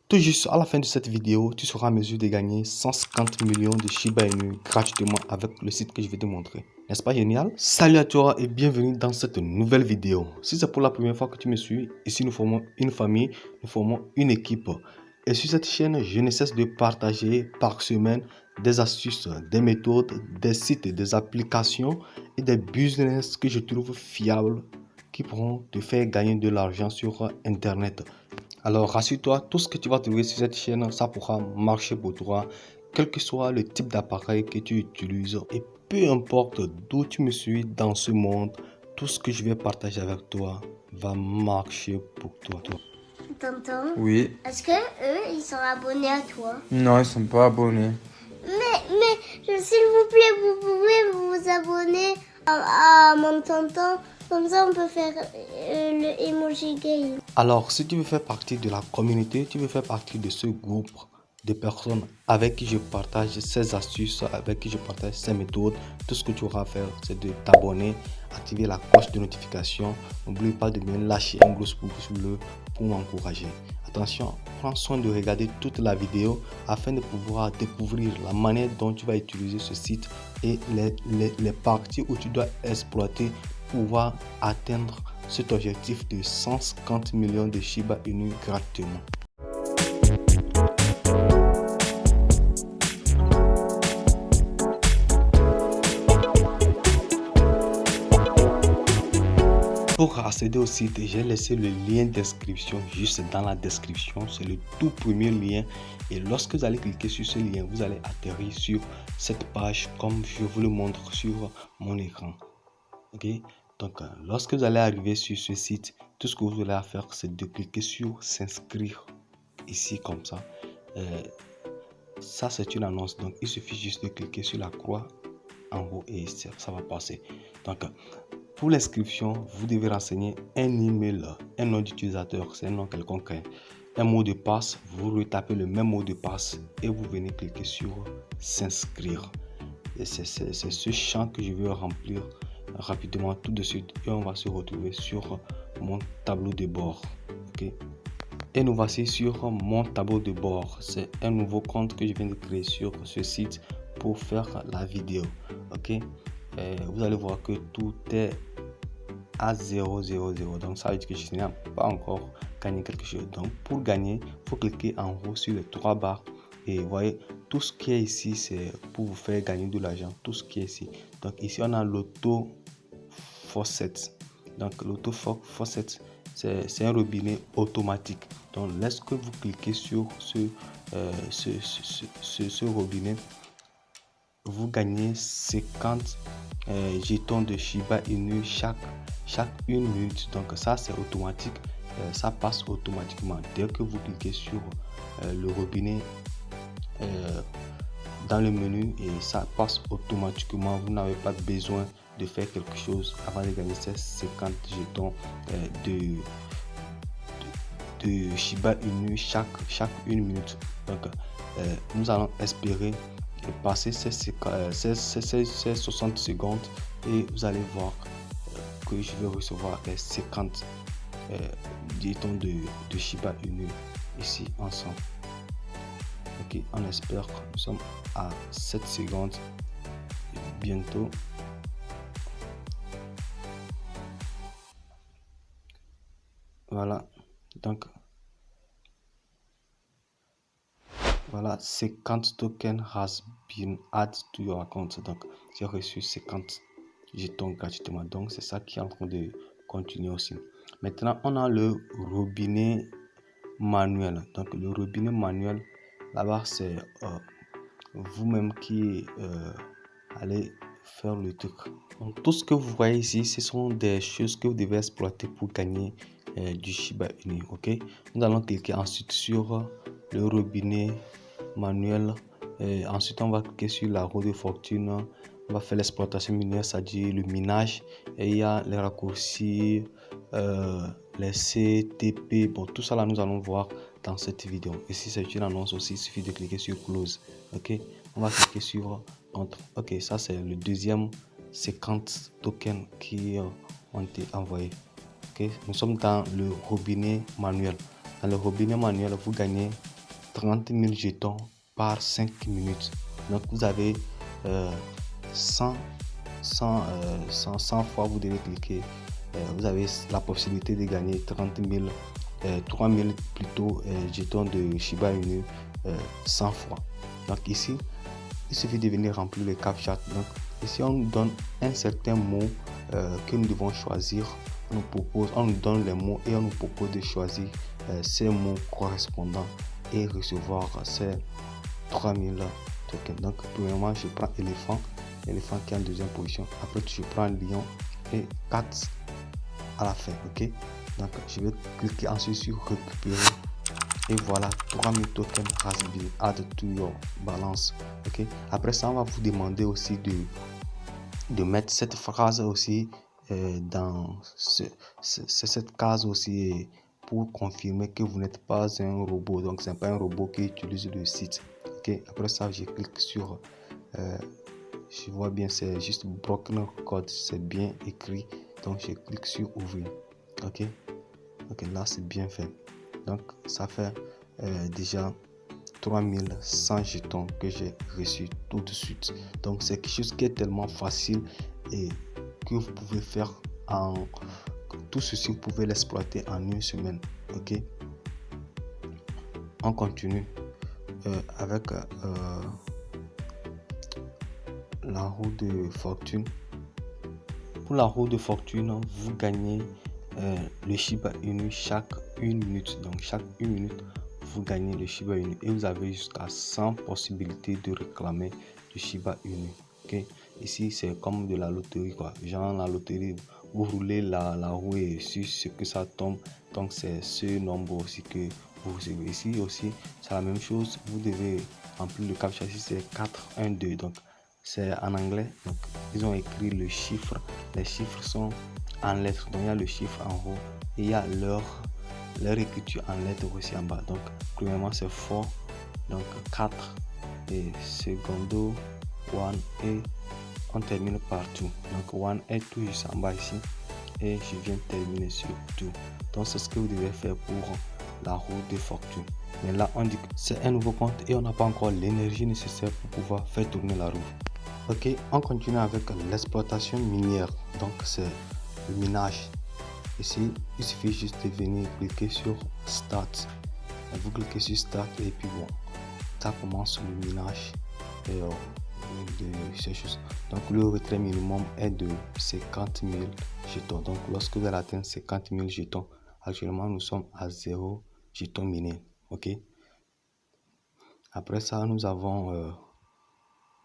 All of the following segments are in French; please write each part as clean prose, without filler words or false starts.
Tout juste à la fin de cette vidéo, tu seras en mesure de gagner 150 millions de Shiba Inu gratuitement avec le site que je vais te montrer. N'est-ce pas génial? Salut à toi et bienvenue dans cette nouvelle vidéo. Si c'est pour la première fois que tu me suis, ici nous formons une famille, nous formons une équipe. Et sur cette chaîne, je ne cesse de partager par semaine des astuces, des méthodes, des sites, des applications et des business que je trouve fiables qui pourront te faire gagner de l'argent sur Internet. Alors rassure-toi, tout ce que tu vas trouver sur cette chaîne, ça pourra marcher pour toi, quel que soit le type d'appareil que tu utilises. Et peu importe d'où tu me suis dans ce monde, tout ce que je vais partager avec toi va marcher pour toi. Tonton, Oui. est-ce que eux, ils sont abonnés à toi? Non, ils sont pas abonnés. Mais s'il vous plaît, vous pouvez vous abonner à mon tonton. Comme ça, on peut faire le emoji game. Alors, si tu veux faire partie de la communauté, tu veux faire partie de ce groupe de personnes avec qui je partage ces astuces, avec qui je partage ces méthodes, tout ce que tu auras à faire, c'est de t'abonner, activer la cloche de notification. N'oublie pas de me lâcher un gros pouce bleu pour m'encourager. Attention, prends soin de regarder toute la vidéo afin de pouvoir découvrir la manière dont tu vas utiliser ce site et les parties où tu dois exploiter pour pouvoir atteindre cet objectif de 150 millions de Shiba Inu gratuitement. Pour accéder au site, j'ai laissé le lien d'inscription juste dans la description. C'est le tout premier lien. Et lorsque vous allez cliquer sur ce lien, vous allez atterrir sur cette page comme je vous le montre sur mon écran. Ok, donc lorsque vous allez arriver sur ce site, tout ce que vous allez faire, c'est de cliquer sur s'inscrire ici comme ça. Ça c'est une annonce, donc il suffit juste de cliquer sur la croix en haut et ça va passer. Donc pour l'inscription, vous devez renseigner un email, un nom d'utilisateur, c'est un nom quelconque, un mot de passe. Vous retapez le même mot de passe et vous venez cliquer sur s'inscrire. Et c'est ce champ que je vais remplir rapidement tout de suite et on va se retrouver sur mon tableau de bord. Ok, et nous voici sur mon tableau de bord. C'est un nouveau compte que je viens de créer sur ce site pour faire la vidéo. Ok, vous allez voir que tout est à 000, donc ça veut dire que je n'ai pas encore gagné quelque chose. Donc pour gagner, il faut cliquer en haut sur les trois barres et vous voyez tout ce qui est ici, c'est pour vous faire gagner de l'argent. Tout ce qui est ici, donc ici on a l'auto faucet. Donc l'auto faucet, c'est un robinet automatique. Donc lorsque vous cliquez sur ce robinet, vous gagnez 50 jetons de Shiba Inu chaque 1 minute. Donc ça c'est automatique, ça passe automatiquement dès que vous cliquez sur le robinet dans le menu et ça passe automatiquement. Vous n'avez pas besoin de faire quelque chose avant de gagner ces 50 jetons de Shiba Inu chaque 1 minute. Donc nous allons espérer passer ces 60 secondes et vous allez voir que je vais recevoir les 50 jetons de Shiba Inu ici ensemble. Ok, on espère que nous sommes à 7 secondes bientôt. Voilà, donc voilà, 50 tokens has been added to your account. Donc j'ai reçu 50 jetons gratuitement, donc c'est ça qui est en train de continuer aussi. Maintenant on a le robinet manuel. Donc le robinet manuel, là-bas c'est vous-même qui allez faire le truc. Donc tout ce que vous voyez ici, ce sont des choses que vous devez exploiter pour gagner du Shiba Inu. Ok, nous allons cliquer ensuite sur le robinet manuel. Ensuite on va cliquer sur la roue de fortune. On va faire l'exploitation minière, c'est-à-dire le minage, et il y a les raccourcis, les CTP. Bon, tout ça là nous allons voir dans cette vidéo. Et si c'est une annonce aussi, il suffit de cliquer sur close. Ok, on va cliquer sur entre. Ok, ça c'est le deuxième 50 tokens qui ont été envoyés. Ok, nous sommes dans le robinet manuel. Dans le robinet manuel, vous gagnez 30 000 jetons par 5 minutes. Donc vous avez 100 fois vous devez cliquer. Vous avez la possibilité de gagner 30 000, 3 000 plutôt jetons de Shiba Inu 100 fois. Donc ici, il suffit de venir remplir le CAPTCHA. Donc ici, on nous donne un certain mot que nous devons choisir. On nous donne les mots et on nous propose de choisir ces mots correspondants et recevoir ces 3000 tokens. Donc, premièrement, je prends éléphant qui est en deuxième position. Après, je prends lion et 4 à la fin. Ok, donc je vais cliquer ensuite sur récupérer. Et voilà, 3000 tokens has been added to your balance. Ok, après ça, on va vous demander aussi de mettre cette phrase aussi dans cette case aussi pour confirmer que vous n'êtes pas un robot. Donc, c'est pas un robot qui utilise le site. Ok, après ça, je clique sur je vois bien, c'est juste broken code, c'est bien écrit. Donc, je clique sur ouvrir. Ok, là, c'est bien fait. Donc, ça fait déjà 3100 jetons que j'ai reçus tout de suite. Donc, c'est quelque chose qui est tellement facile et que vous pouvez faire en tout ceci, vous pouvez l'exploiter en une semaine. Ok, on continue avec la roue de fortune. Pour la roue de fortune, vous gagnez le Shiba Inu chaque 1 minute. Donc chaque 1 minute, vous gagnez le Shiba Inu et vous avez jusqu'à 100 possibilités de réclamer du Shiba Inu. Ok, ici c'est comme de la loterie quoi. Genre la loterie, vous roulez la roue et sur ce que ça tombe, donc c'est ce nombre aussi que vous recevez. Ici aussi c'est la même chose, vous devez remplir le captcha. Ici c'est 4 1 2, donc c'est en anglais. Donc ils ont écrit le chiffre, les chiffres sont en lettres, donc il y a le chiffre en haut et il y a leur écriture en lettres aussi en bas. Donc premièrement c'est 4, donc 4 et secondo 1 et on termine par 2. Donc 1 est tout juste en bas ici et je viens terminer sur 2. Donc c'est ce que vous devez faire pour la roue de fortune. Mais là on dit que c'est un nouveau compte et on n'a pas encore l'énergie nécessaire pour pouvoir faire tourner la roue. Ok, on continue avec l'exploitation minière. Donc c'est le minage. Ici il suffit juste de venir cliquer sur start. Vous cliquez sur start et puis bon, ça commence le minage de ces choses. Donc le retrait minimum est de 50 000 jetons. Donc lorsque vous allez atteindre 50 000 jetons, actuellement nous sommes à 0 jetons minés. Ok, après ça nous avons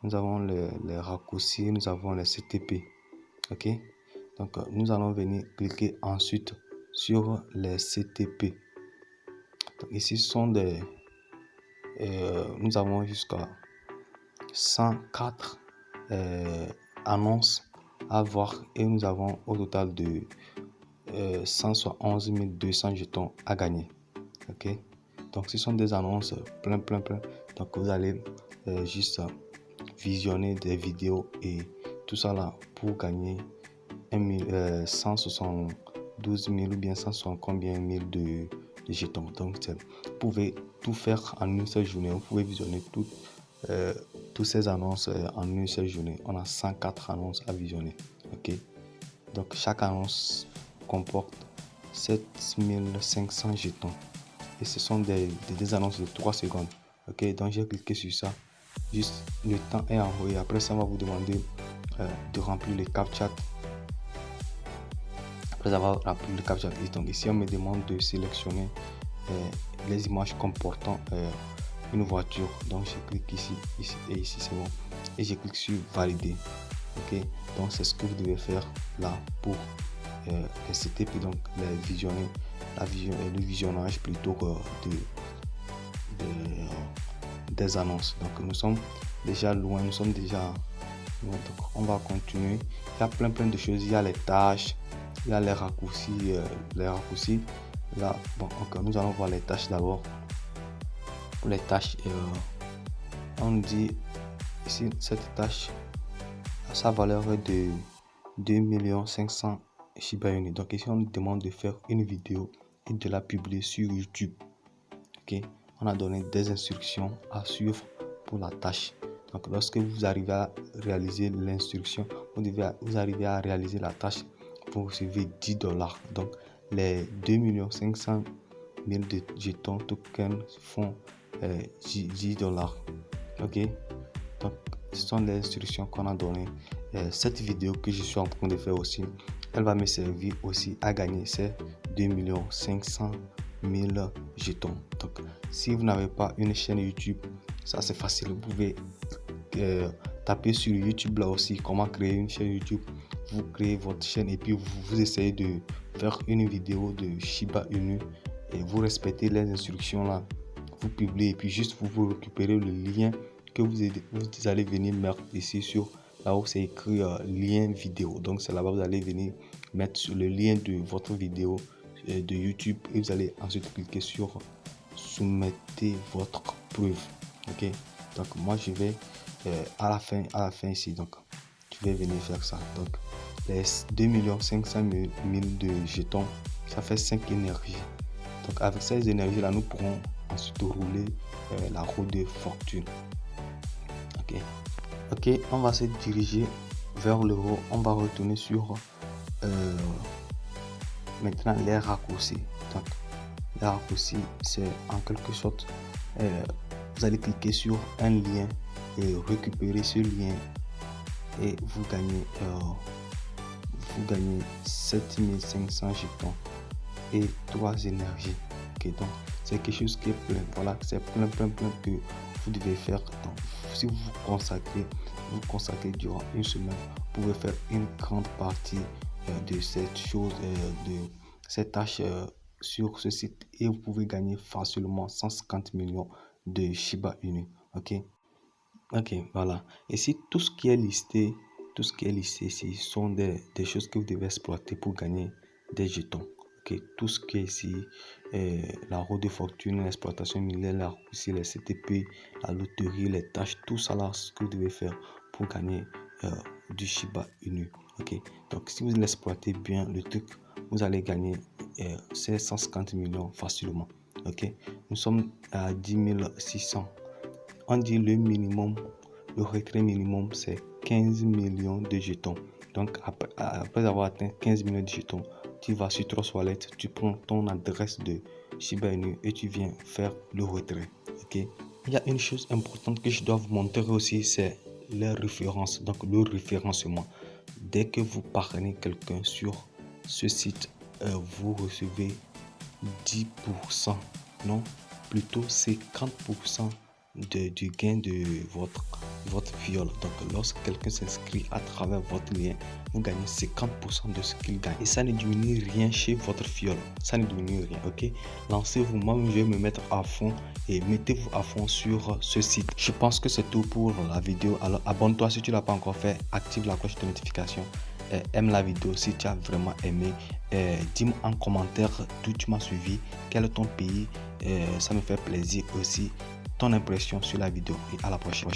les raccourcis, nous avons les CTP. Ok, donc nous allons venir cliquer ensuite sur les CTP. Donc, ici sont des nous avons jusqu'à 104 annonces à voir et nous avons au total de 111 200 jetons à gagner. Ok, donc ce sont des annonces plein. Donc vous allez juste visionner des vidéos et tout ça là pour gagner 172 000 ou bien 160 combien mille de jetons. Donc vous pouvez tout faire en une seule journée. Vous pouvez visionner toutes ces annonces en une seule journée. On a 104 annonces à visionner. Ok, donc chaque annonce comporte 7500 jetons et ce sont des annonces de 3 secondes. Ok, donc j'ai cliqué sur ça, juste le temps est envoyé. Après ça, on va vous demander de remplir les CAPTCHA. Après avoir rempli le CAPTCHA, donc ici on me demande de sélectionner les images comportant une voiture. Donc je clique ici et ici c'est bon et je clique sur valider. Ok, donc c'est ce que vous devez faire là pour les CTP, donc les visionner, le visionnage plutôt des annonces. Donc nous sommes déjà loin, donc on va continuer. Il y a plein de choses, il y a les tâches, il y a les raccourcis, là. Bon, ok, nous allons voir les tâches d'abord. Pour les tâches, on dit ici cette tâche, sa valeur est de 2 500 000 Shiba Inu. Donc ici on nous demande de faire une vidéo et de la publier sur YouTube. Ok, on a donné des instructions à suivre pour la tâche. Donc, lorsque vous arrivez à réaliser l'instruction, vous arrivez à réaliser la tâche, vous recevez $10. Donc, les 2 500 000 de jetons tokens font $10. Ok, donc ce sont les instructions qu'on a données. Cette vidéo que je suis en train de faire aussi, elle va me servir aussi à gagner ces 2 500 000 jetons. Donc, si vous n'avez pas une chaîne YouTube, ça c'est facile. Vous pouvez taper sur YouTube là aussi comment créer une chaîne YouTube. Vous créez votre chaîne et puis vous essayez de faire une vidéo de Shiba Inu et vous respectez les instructions là. Vous publiez et puis juste vous récupérez le lien que vous allez venir mettre ici sur là où c'est écrit lien vidéo. Donc c'est là-bas vous allez venir mettre sur le lien de votre vidéo de YouTube et vous allez ensuite cliquer sur soumettez votre preuve. Ok, donc moi je vais à la fin ici, donc je vais venir faire ça. Donc les 2 500 000 de jetons, ça fait 5 énergies. Donc avec ces énergies là, nous pourrons ensuite rouler la roue de fortune. Ok, on va se diriger vers le haut. On va retourner sur maintenant les raccourcis. Donc les raccourcis, c'est en quelque sorte vous allez cliquer sur un lien et récupérer ce lien et vous gagnez 7500 jetons et 3 énergies. Ok, donc c'est quelque chose qui est plein. Voilà, c'est plein que vous devez faire. Donc, si vous vous consacrez durant une semaine, vous pouvez faire une grande partie de cette chose, de cette tâche sur ce site et vous pouvez gagner facilement 150 millions de Shiba Inu. Ok, voilà. Et si tout ce qui est listé ici sont des choses que vous devez exploiter pour gagner des jetons. Ok, tout ce qui est ici, la roue de fortune, l'exploitation minière, aussi les CTP, la loterie, les tâches, tout ça là, ce que vous devez faire pour gagner du Shiba Inu. Ok, donc si vous l'exploitez bien le truc, vous allez gagner ces 150 millions facilement. Ok, nous sommes à 10 600. On dit le retrait minimum c'est 15 millions de jetons. Donc après avoir atteint 15 millions de jetons, tu vas sur Trust Wallet, tu prends ton adresse de Shiba Inu et tu viens faire le retrait. Ok, il y a une chose importante que je dois vous montrer aussi, c'est les références, donc le référencement. Dès que vous parrainez quelqu'un sur ce site, vous recevez 10%, non, plutôt 50% du gain de votre fiole. Donc lorsque quelqu'un s'inscrit à travers votre lien, vous gagnez 50% de ce qu'il gagne et ça ne diminue rien chez votre fiole, ça ne diminue rien. Ok, lancez-vous. Moi je vais me mettre à fond et mettez-vous à fond sur ce site. Je pense que c'est tout pour la vidéo. Alors abonne-toi si tu l'as pas encore fait, active la cloche de notification, aime la vidéo si tu as vraiment aimé, dis-moi en commentaire d'où tu m'as suivi, quel est ton pays, ça me fait plaisir aussi ton impression sur la vidéo et à la prochaine.